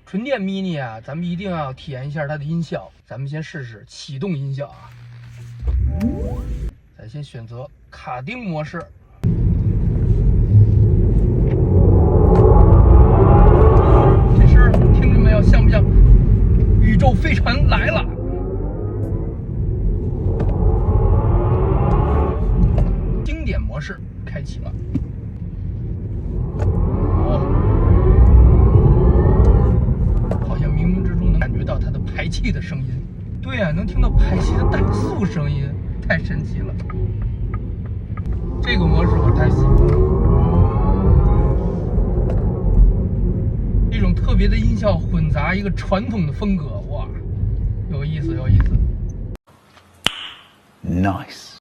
纯电 mini 啊，咱们一定要体验一下它的音效。咱们先试试启动音效啊。咱先选择卡丁模式。这声听着没有？像不像宇宙飞船来了？经典模式开启了。到它的排气的声音，对呀、能听到排气的怠速声音，太神奇了。这个模式我太喜欢了，一种特别的音效混杂一个传统的风格，哇，有意思，有意思。Nice。